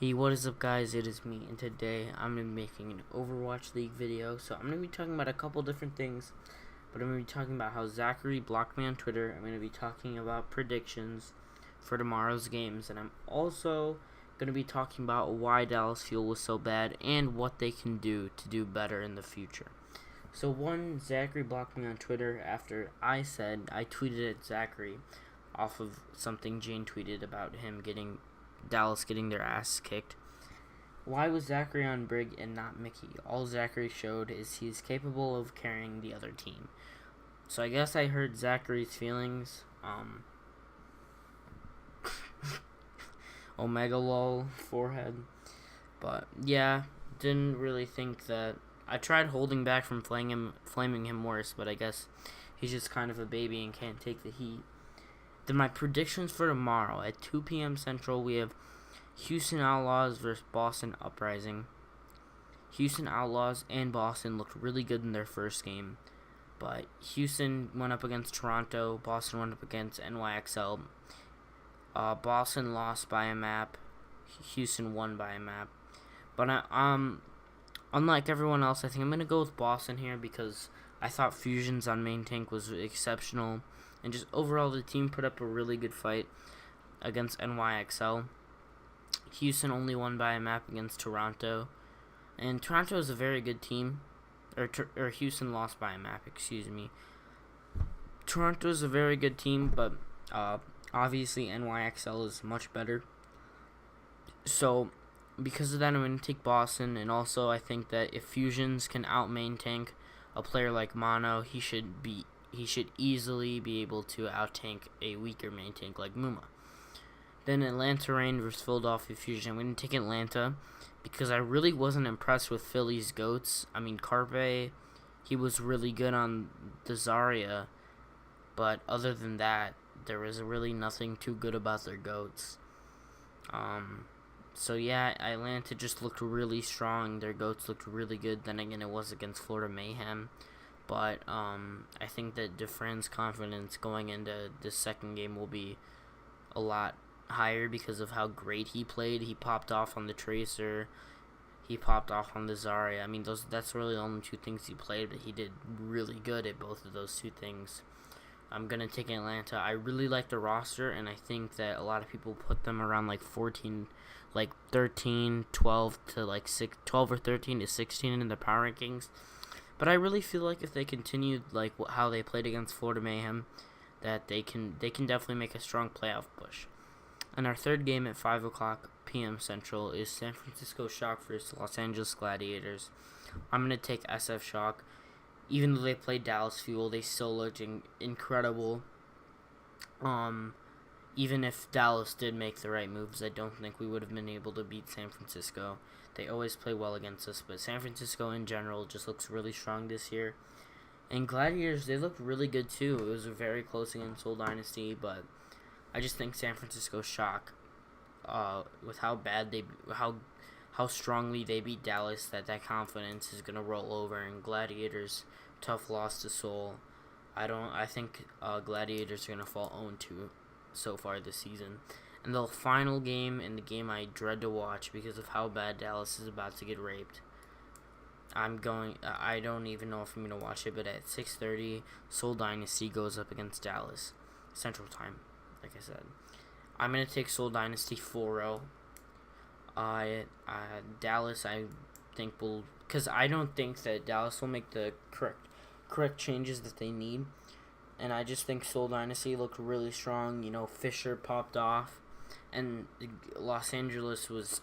Hey, what is up guys, it is me, and today I'm going to be making an Overwatch League video. So I'm going to be talking about a couple different things, but I'm going to be talking about how ZachaREEE blocked me on Twitter. I'm going to be talking about predictions for tomorrow's games, and I'm also going to be talking about why Dallas Fuel was so bad and what they can do to do better in the future. So one, ZachaREEE blocked me on Twitter after I tweeted at ZachaREEE off of something Jane tweeted about him Dallas getting their ass kicked. Why was ZachaREEE on Brig and not Mickey? All ZachaREEE showed is he's capable of carrying the other team. So I guess I hurt ZachaREE's feelings. Omega lol forehead. But yeah, didn't really think that. I tried holding back from flaming him worse, but I guess he's just kind of a baby and can't take the heat. Then my predictions for tomorrow at 2 p.m. Central, we have Houston Outlaws versus Boston Uprising. Houston Outlaws and Boston looked really good in their first game, but Houston went up against Toronto, Boston went up against NYXL. Boston lost by a map, Houston won by a map. But unlike everyone else, I think I'm going to go with Boston here because I thought Fusions on main tank was exceptional. And just overall, the team put up a really good fight against NYXL. Houston only won by a map against Toronto. And Toronto is a very good team. Or Houston lost by a map, excuse me. Toronto is a very good team, but obviously NYXL is much better. So, because of that, I'm going to take Boston. And also, I think that if Fusions can out-main tank a player like Mono, he should easily be able to out-tank a weaker main tank like Muma. Then Atlanta Reign versus Philadelphia Fusion. I'm going to take Atlanta because I really wasn't impressed with Philly's GOATs. I mean, Carpe, he was really good on the Zarya, but other than that, there was really nothing too good about their GOATs. So yeah, Atlanta just looked really strong. Their GOATs looked really good. Then again, it was against Florida Mayhem. But I think that Dufresne's confidence going into this second game will be a lot higher because of how great he played. He popped off on the Tracer. He popped off on the Zarya. I mean, that's really the only two things he played, but he did really good at both of those two things. I'm going to take Atlanta. I really like the roster, and I think that a lot of people put them around like 13, 12 to like 12 or 13 to 16 in the power rankings. But I really feel like if they continue like how they played against Florida Mayhem, that they can definitely make a strong playoff push. And our third game at 5 o'clock p.m. Central is San Francisco Shock versus Los Angeles Gladiators. I'm going to take SF Shock. Even though they played Dallas Fuel, they still looked incredible. Even if Dallas did make the right moves, I don't think we would have been able to beat San Francisco. They always play well against us, but San Francisco in general just looks really strong this year. And Gladiators, they looked really good too. It was very close against Seoul Dynasty, but I just think San Francisco Shock, with how strongly they beat Dallas, that confidence is gonna roll over. And Gladiators, tough loss to Seoul. I think Gladiators are gonna fall 0-2 so far this season. And the final game, and the game I dread to watch because of how bad Dallas is about to get raped. I don't even know if I'm going to watch it, but at 6:30, Seoul Dynasty goes up against Dallas. Central Time, like I said. I'm going to take Seoul Dynasty 4-0. Dallas, I think, will... Because I don't think that Dallas will make the correct changes that they need. And I just think Seoul Dynasty looked really strong. You know, Fisher popped off. And Los Angeles was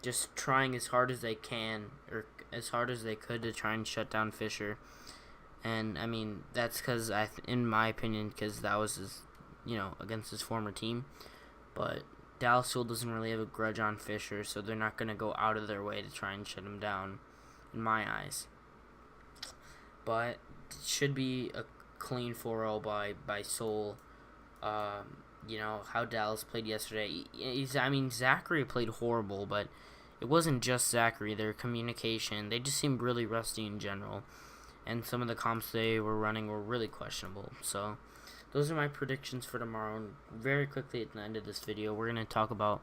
just trying as hard as they can, or as hard as they could to try and shut down Fisher. And, I mean, that's because, in my opinion, because that was his, against his former team. But Dallas Fuel doesn't really have a grudge on Fisher, so they're not going to go out of their way to try and shut him down, in my eyes. But it should be a clean 4-0 by Seoul. How Dallas played yesterday. ZachaREEE played horrible, but it wasn't just ZachaREEE. Their communication, they just seemed really rusty in general. And some of the comps they were running were really questionable. So, those are my predictions for tomorrow. And very quickly at the end of this video, we're going to talk about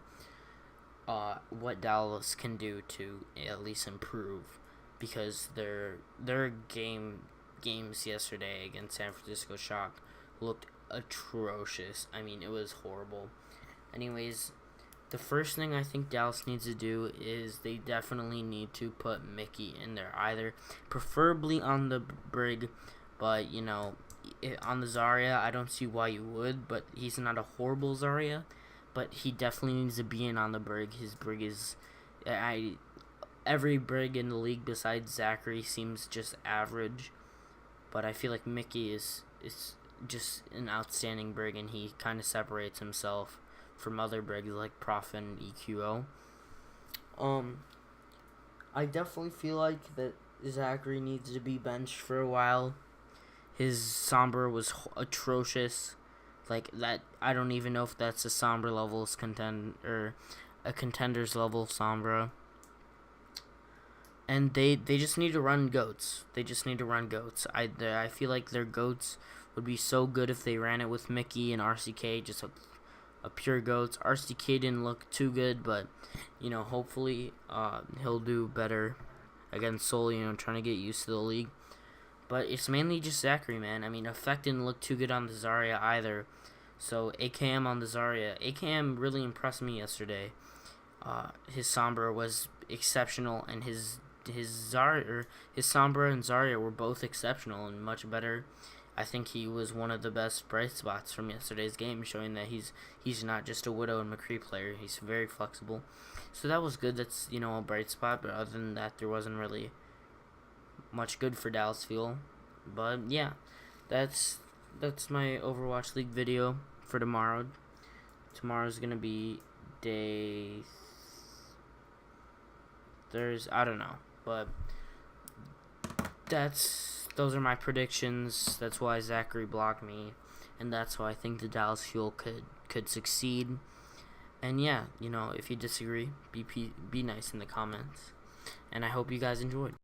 what Dallas can do to at least improve, because their games yesterday against San Francisco Shock looked atrocious. I mean, it was horrible. Anyways, the first thing I think Dallas needs to do is they definitely need to put Mickey in there, either preferably on the Brig, but on the Zarya, I don't see why you would, but he's not a horrible Zarya, but he definitely needs to be in on the Brig. His Brig is, every Brig in the league besides ZachaREEE seems just average, but I feel like Mickey is just an outstanding Brig, and he kind of separates himself from other Brigs like Prof and EQO. I definitely feel like that ZachaREEE needs to be benched for a while. His Sombra was atrocious. Like that, I don't even know if that's a Sombra level's or a contender's level Sombra. And they just need to run goats. They just need to run goats. I feel like their goats would be so good if they ran it with Mickey and RCK, just a pure goats. RCK didn't look too good, but hopefully he'll do better against Soul, trying to get used to the league. But it's mainly just ZachaREEE, man. I mean, Effect didn't look too good on the Zarya either. So AKM on the Zarya. AKM really impressed me yesterday. His Sombra was exceptional, and his Sombra and Zarya were both exceptional and much better. I think he was one of the best bright spots from yesterday's game, showing that he's not just a Widow and McCree player. He's very flexible. So that was good. That's a bright spot. But other than that, there wasn't really much good for Dallas Fuel. But yeah, that's my Overwatch League video for tomorrow. Tomorrow's gonna be I don't know, but those are my predictions. That's why ZachaREEE blocked me, and that's why I think the Dallas Fuel could succeed. And yeah, if you disagree, be nice in the comments. And I hope you guys enjoyed.